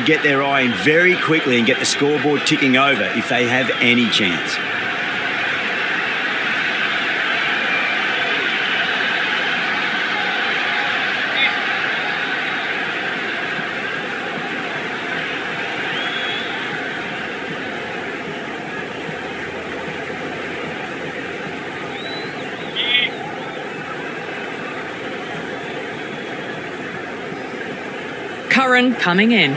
should get their eye in very quickly and get the scoreboard ticking over if they have any chance. Curran coming in.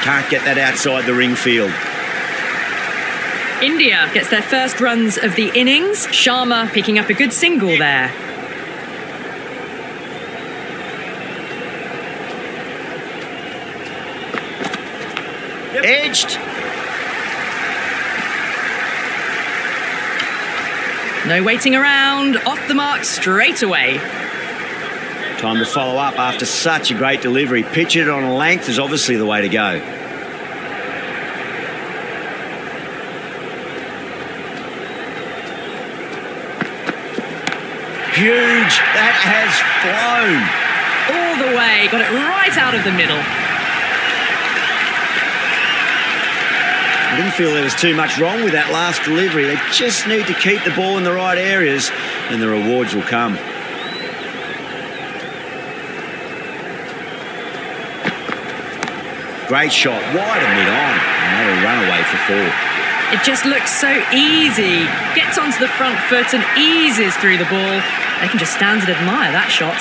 Can't get that outside the ring field. India gets their first runs of the innings. Sharma picking up a good single there. Edged. No waiting around, off the mark straight away. Time to follow up after such a great delivery. Pitch it on a length is obviously the way to go. Huge. That has flown. All the way, got it right out of the middle. I didn't feel there was too much wrong with that last delivery. They just need to keep the ball in the right areas and the rewards will come. Great shot, wide and mid-on. And that'll run away for 4. It just looks so easy. Gets onto the front foot and eases through the ball. They can just stand and admire that shot.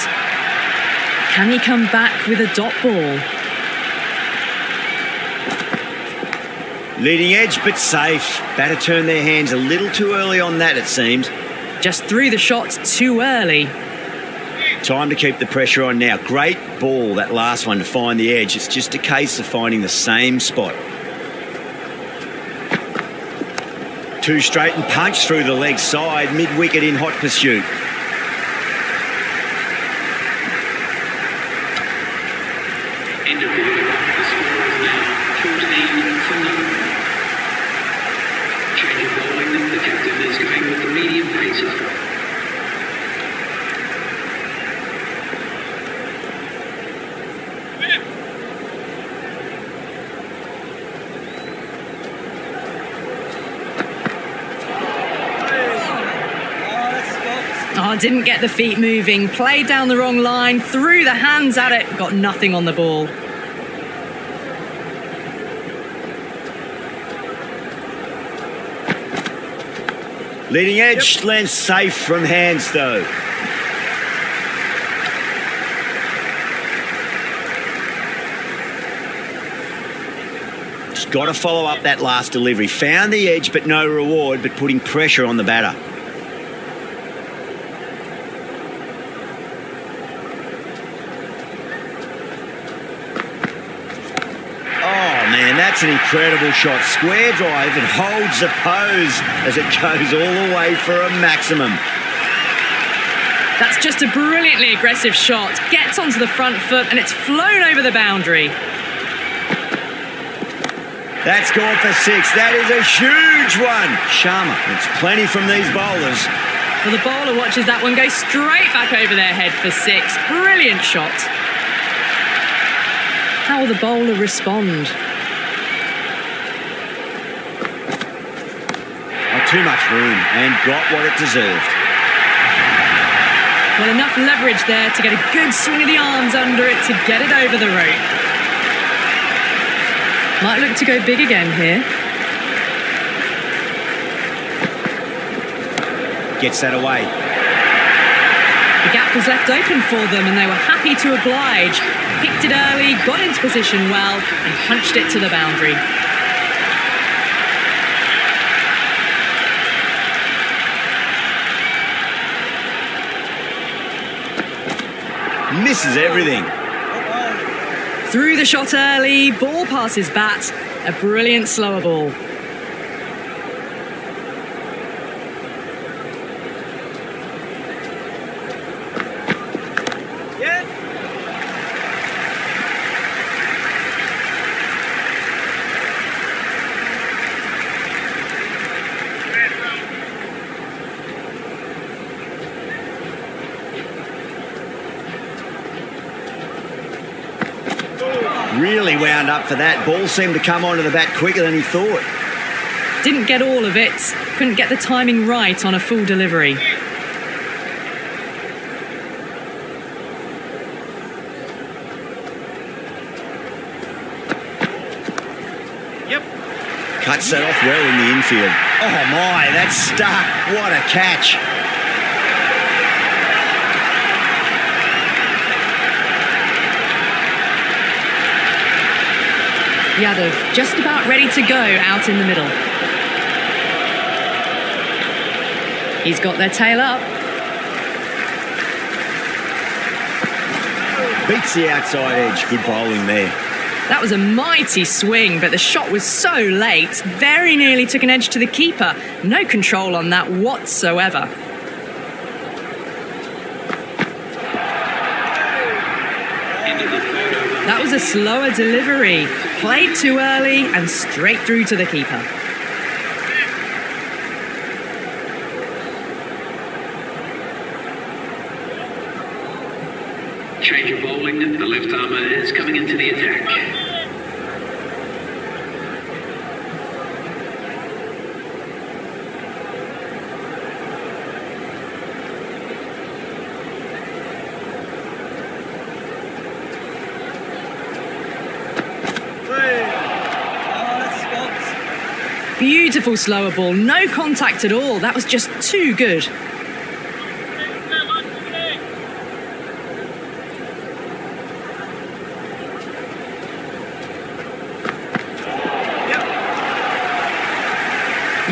Can he come back with a dot ball? Leading edge, but safe. Batter turned their hands a little too early on that, it seemed. Just threw the shot too early. Time to keep the pressure on now. Great ball, that last one, to find the edge. It's just a case of finding the same spot. 2 straight and punch through the leg side, mid-wicket in hot pursuit. End of the wicket. The score is now 14-5. Change of bowling. The captain is going with the medium pacer. Oh, didn't get the feet moving. Played down the wrong line. Threw the hands at it. Got nothing on the ball. Leading edge, lands safe from hands though. Just got to follow up that last delivery. Found the edge but no reward, but putting pressure on the batter. That's an incredible shot. Square drive and holds the pose as it goes all the way for a maximum. That's just a brilliantly aggressive shot. Gets onto the front foot and it's flown over the boundary. That's gone for 6. That is a huge one. Sharma, it's plenty from these bowlers. Well, the bowler watches that one go straight back over their head for 6. Brilliant shot. How will the bowler respond? Too much room and got what it deserved. Well, enough leverage there to get a good swing of the arms under it to get it over the rope. Might look to go big again here. Gets that away. The gap was left open for them and they were happy to oblige. Picked it early, got into position well and punched it to the boundary. Misses everything. Threw the shot early, ball past his bat, a brilliant slower ball. Really wound up for that. Ball seemed to come onto the bat quicker than he thought. Didn't get all of it. Couldn't get the timing right on a full delivery. Cuts that off well in the infield. Oh my, that's stuck. What a catch. Yadav just about ready to go out in the middle. He's got their tail up. Beats the outside edge. Good bowling there. That was a mighty swing, but the shot was so late, very nearly took an edge to the keeper. No control on that whatsoever. That was a slower delivery. Played too early and straight through to the keeper. Change of bowling. The left armour is coming into the attack. Beautiful slower ball, no contact at all. That was just too good.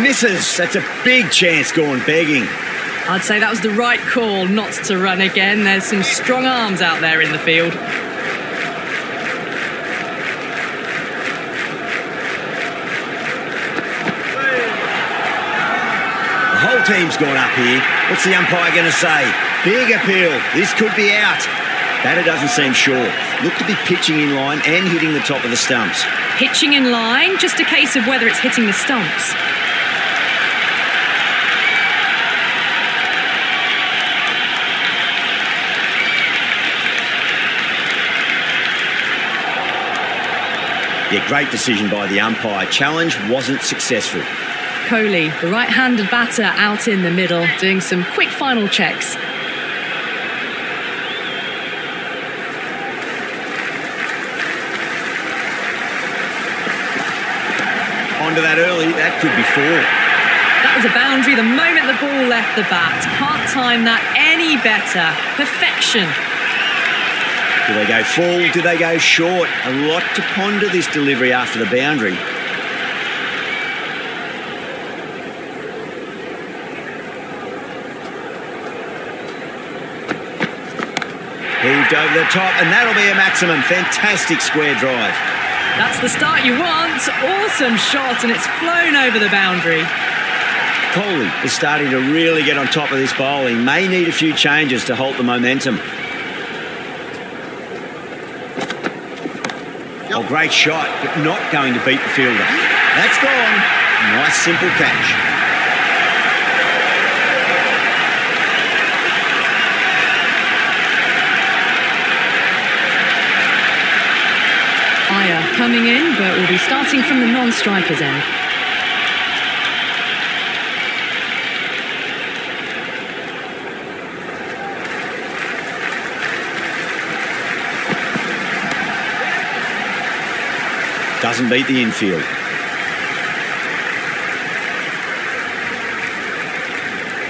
Misses. That's a big chance gone begging. I'd say that was the right call not to run again. There's some strong arms out there in the field. The whole team's gone up here. What's the umpire going to say? Big appeal. This could be out. Batter doesn't seem sure. Look to be pitching in line and hitting the top of the stumps. Pitching in line, just a case of whether it's hitting the stumps. Yeah, great decision by the umpire. Challenge wasn't successful. Kohli, the right-handed batter, out in the middle, doing some quick final checks. Onto that early, that could be 4. That was a boundary the moment the ball left the bat. Can't time that any better. Perfection. Do they go full? Do they go short? A lot to ponder this delivery after the boundary. Heaved over the top, and that'll be a maximum. Fantastic square drive. That's the start you want. Awesome shot, and it's flown over the boundary. Kohli is starting to really get on top of this bowling. May need a few changes to halt the momentum. Oh, great shot, but not going to beat the fielder. That's gone. Nice, simple catch. Iyer coming in, but will be starting from the non-striker's end. Doesn't beat the infield.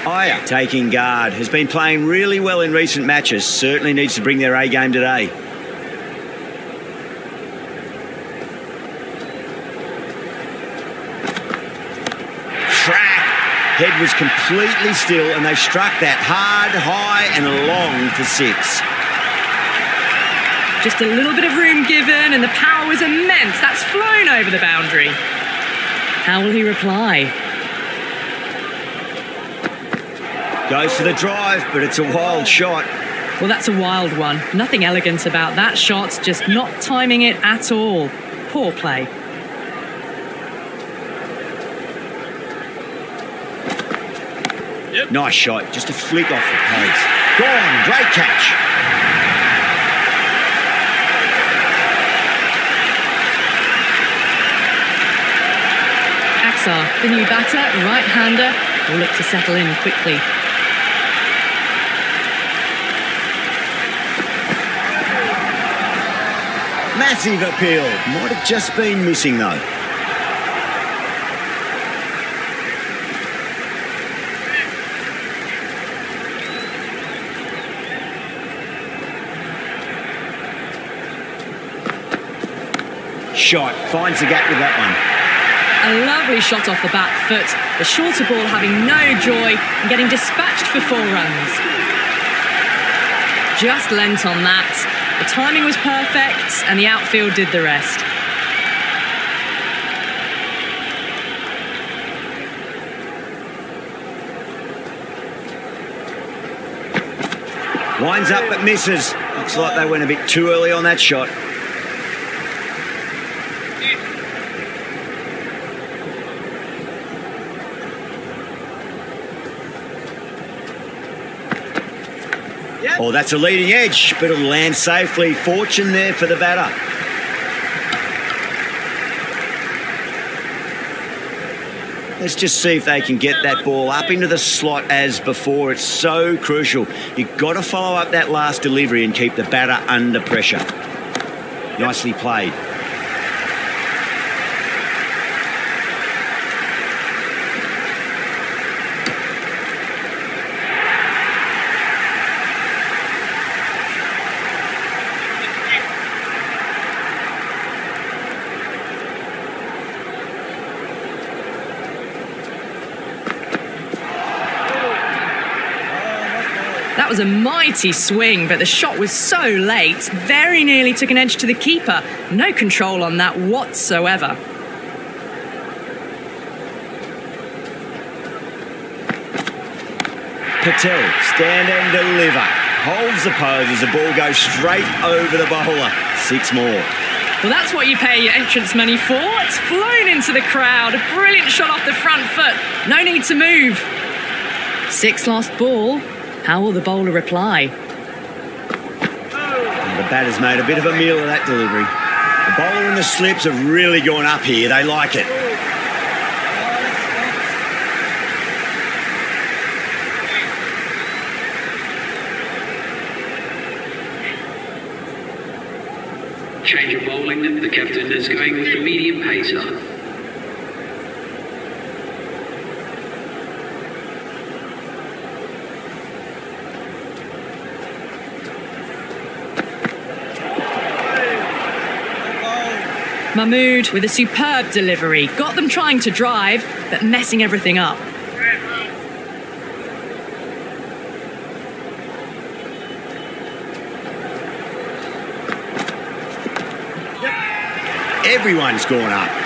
Iyer taking guard. Has been playing really well in recent matches. Certainly needs to bring their A game today. Crack. Head was completely still and they struck that hard, high and long for 6. Just a little bit of room given and the power was immense. That's flown over the boundary. How will he reply? Goes for the drive, but it's a wild shot. Well, that's a wild one. Nothing elegant about that shot, just not timing it at all. Poor play. Yep. Nice shot, just a flick off the pace. Gone, great catch. Ansar, the new batter, right-hander, will look to settle in quickly. Massive appeal. Might have just been missing though. Shot. Finds the gap with that one. A lovely shot off the back foot. The shorter ball having no joy and getting dispatched for 4 runs. Just lent on that. The timing was perfect and the outfield did the rest. Winds up but misses. Looks like they went a bit too early on that shot. Oh, that's a leading edge, but it'll land safely. Fortune there for the batter. Let's just see if they can get that ball up into the slot as before. It's so crucial. You've got to follow up that last delivery and keep the batter under pressure. Nicely played. That was a mighty swing, but the shot was so late, very nearly took an edge to the keeper. No control on that whatsoever. Patel, stand and deliver. Holds the pose as the ball goes straight over the bowler. 6 more. Well, that's what you pay your entrance money for. It's flown into the crowd. A brilliant shot off the front foot. No need to move. 6 lost ball. How will the bowler reply? And the batter's made a bit of a meal of that delivery. The bowler and the slips have really gone up here. They like it. Change of bowling. The captain is going with the medium pacer. Mahmood with a superb delivery. Got them trying to drive, but messing everything up. Everyone's gone up.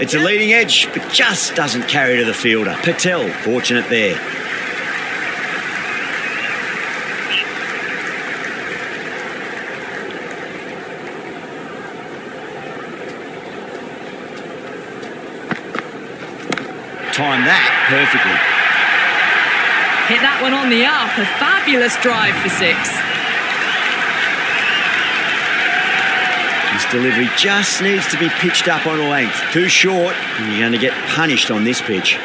It's a leading edge, but just doesn't carry to the fielder. Patel, fortunate there. Timed that perfectly. Hit that one on the up. A fabulous drive for 6. This delivery just needs to be pitched up on a length. Too short, and you're going to get punished on this pitch.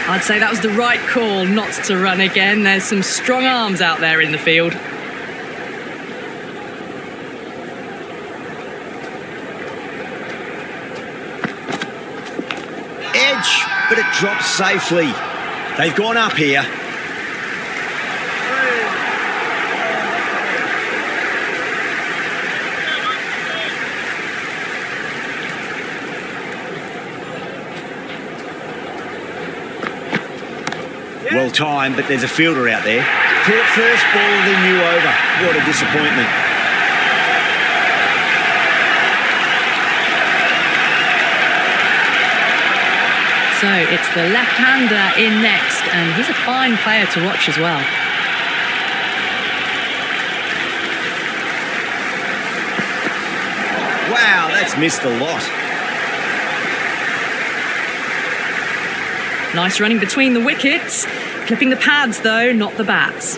I'd say that was the right call not to run again. There's some strong arms out there in the field. Edge, but it drops safely. They've gone up here. Well timed, but there's a fielder out there. Caught first ball of the new over. What a disappointment. So it's the left-hander in next, and he's a fine player to watch as well. Wow, that's missed a lot. Nice running between the wickets. Clipping the pads, though, not the bats.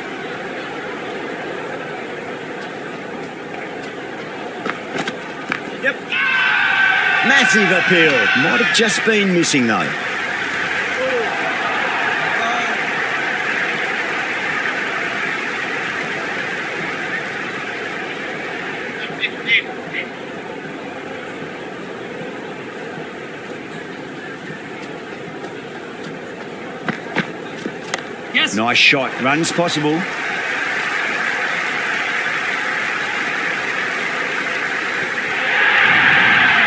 Yep. Massive appeal. Might have just been missing, though. Yes. Nice shot. Runs possible.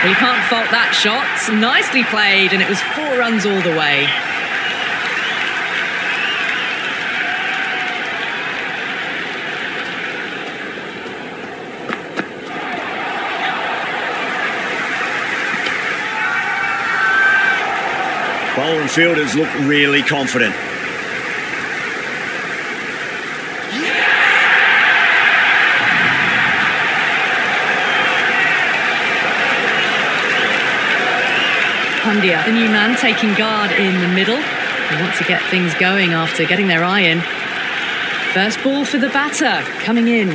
Well, you can't fault that shot. Nicely played, and it was 4 runs all the way. Bowler and fielders look really confident. Pandya, the new man, taking guard in the middle. They want to get things going after getting their eye in. First ball for the batter, coming in.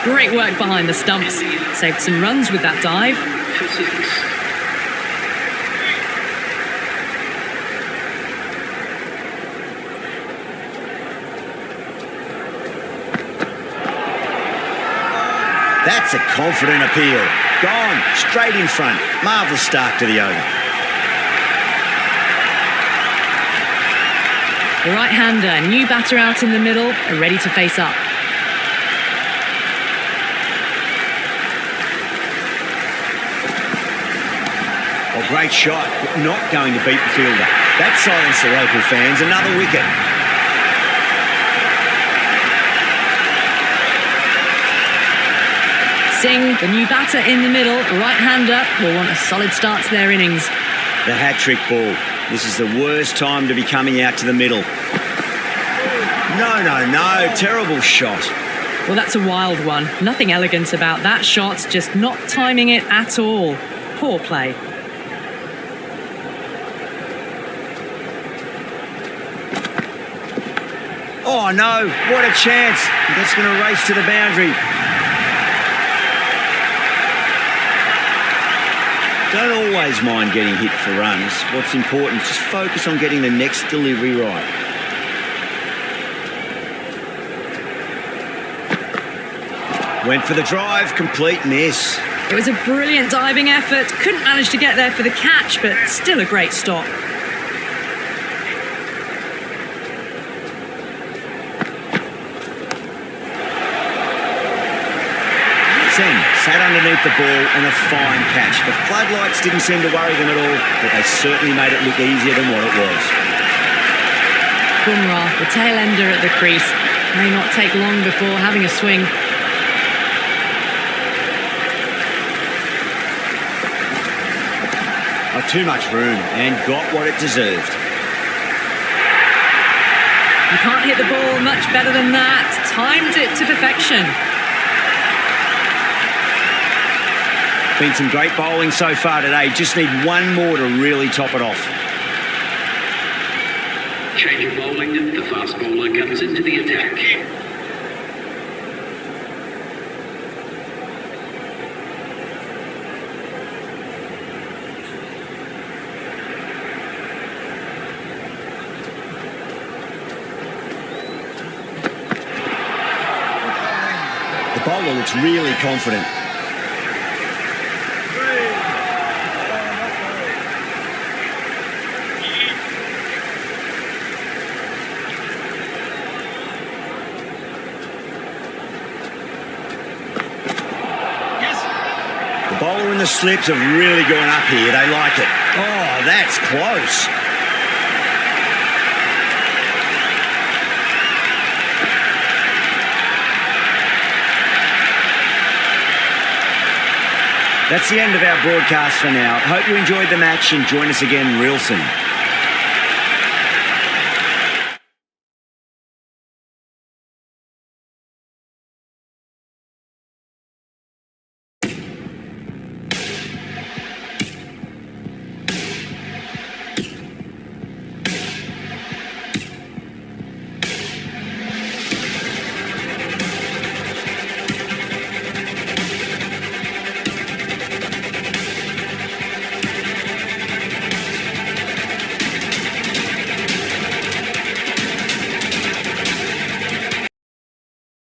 Great work behind the stumps. Saved some runs with that dive. For 6. That's a confident appeal. Gone, straight in front. Marvellous start to the over. The right-hander, new batter out in the middle, are ready to face up. Well, great shot, but not going to beat the fielder. That silenced the local fans. Another wicket. Singh, the new batter in the middle, right-hander, will want a solid start to their innings. The hat-trick ball. This is the worst time to be coming out to the middle. No. Terrible shot. Well, that's a wild one. Nothing elegant about that shot, just not timing it at all. Poor play. Oh, no. What a chance. That's going to race to the boundary. Don't always mind getting hit for runs. What's important is just focus on getting the next delivery right. Went for the drive, complete miss. It was a brilliant diving effort. Couldn't manage to get there for the catch, but still a great stop. Singh sat underneath the ball and a fine catch. The floodlights didn't seem to worry them at all, but they certainly made it look easier than what it was. Bumrah, the tail ender at the crease. May not take long before having a swing. Oh, too much room and got what it deserved. You can't hit the ball much better than that. Timed it to perfection. Been some great bowling so far today. Just need one more to really top it off. Change of bowling. The fast bowler comes into the attack. The bowler looks really confident. Bowler and the slips have really gone up here. They like it. Oh, that's close. That's the end of our broadcast for now. Hope you enjoyed the match and join us again real soon.